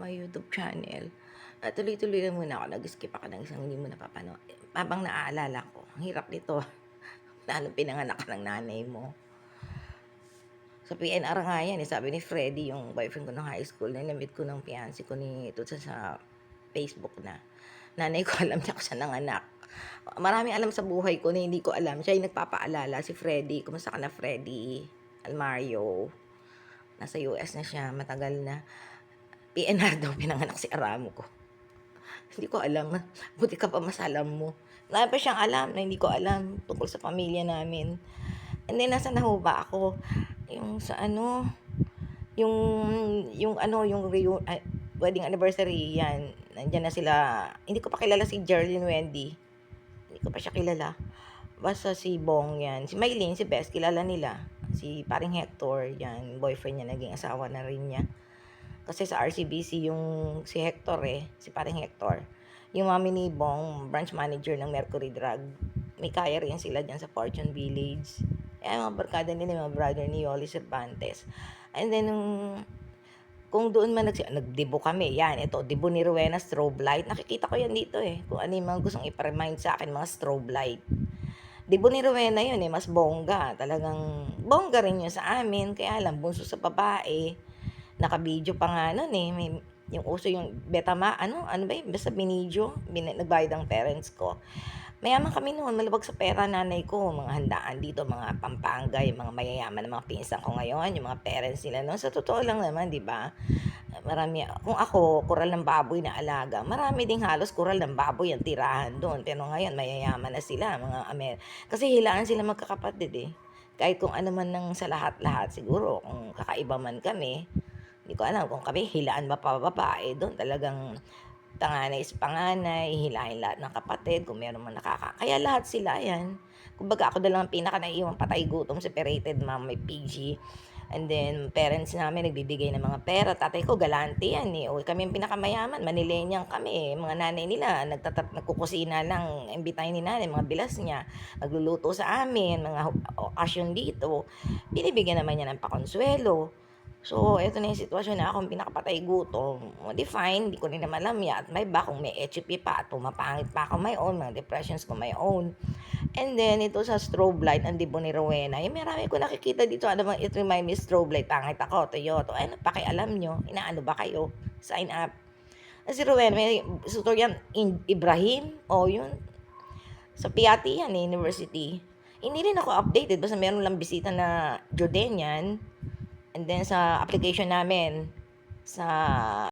my YouTube channel. Tuloy-tuloy lang muna ako, nag-skip ako ng isang hindi mo napapanood. Habang naaalala ko, ang hirap nito, lalo pinanganak ka ng nanay mo. Sa PNR nga yan, sabi ni Freddy, yung boyfriend ko ng high school, na namit ko ng fiancé ko ito sa Facebook na. Nanay ko alam niya ko siya nanganak. Maraming alam sa buhay ko na hindi ko alam. Siya yung nagpapaalala, si Freddy. Kumusta ka na, Freddy? Almario. Nasa US na siya, matagal na. PNR daw pinanganak si Aramo ko. Hindi ko alam. Buti ka pa mas alam mo. Marami pa siyang alam na hindi ko alam tungkol sa pamilya namin. And then, nasa na ho ba ako? Yung sa ano, yung, wedding anniversary, yan. Nandiyan na sila. Hindi ko pa kilala si Jerlyn Wendy. Hindi ko pa siya kilala. Basta si Bong yan. Si Maylene, si Bess, kilala nila. Si paring Hector, yan. Boyfriend niya, naging asawa na rin niya. Kasi sa RCBC yung si Hector si paring Hector. Yung mami ni Bong, branch manager ng Mercury Drug. May kaya rin sila dyan sa Fortune Village. Mga barkada nila, mga brother ni Yoli Cervantes. And then, kung doon man nagdibo kami, yan, ito, dibo ni Rowena strobe light. Nakikita ko yan dito kung ano yung mga gustong iparemind sa akin, mga strobe light. Dibo ni Rowena yun mas bongga. Talagang bongga rin yun sa amin. Kaya lang, bunso sa babae. Naka-video pa nga nun may yung uso yung Betama, ano ba yun, basta binidyo, nagbayad ang parents ko. Mayaman kami noon, malabag sa pera nanay ko, mga handaan dito, mga Pampanga, yung mga mayayaman ng mga pinsan ko ngayon, yung mga parents nila noon. Sa totoo lang naman, di ba? Marami, kung ako, kural ng baboy na alaga, marami ding halos kural ng baboy ang tirahan doon. Pero ngayon, mayayaman na sila, mga kasi hilaan sila magkakapatid Kahit kung ano man ng sa lahat-lahat, siguro, kung kakaiba man kami, hindi ko alam kung kami hilaan ba pa babae, doon talagang tanganay is panganay, hilahin lahat ng kapatid, kung meron man kaya lahat sila yan. Kumbaga ako na lang ang pinaka naiiwang patay gutom, separated mom, may PG. And then, parents namin nagbibigay ng mga pera. Tatay ko, galante yan O, kami yung pinakamayaman, Manilenyang kami. Mga nanay nila, nagkukusina lang, imbitahin ni nanay, mga bilas niya. Nagluluto sa amin, mga okasyon dito. Binibigyan naman niya ng pakonsuelo. So, eto na yung sitwasyon na akong pinakapatay gutom. Di fine, di ko rin naman alam at may ba kung may HP pa at pumapangit pa ako my own, mga depressions ko my own. And then, ito sa strobe light, ang dibo ni Rowena, marami ko nakikita dito, ano bang it remind me strobe light, pangit ako, Toyoto. Ano, pakialam nyo, inaano ba kayo? Sign up. Si Rowena, may tutor yan, Ibrahim, yun, sa Piati yan, university. Hindi rin ako updated, basta meron lang bisita na Jordanian. And then sa application namin sa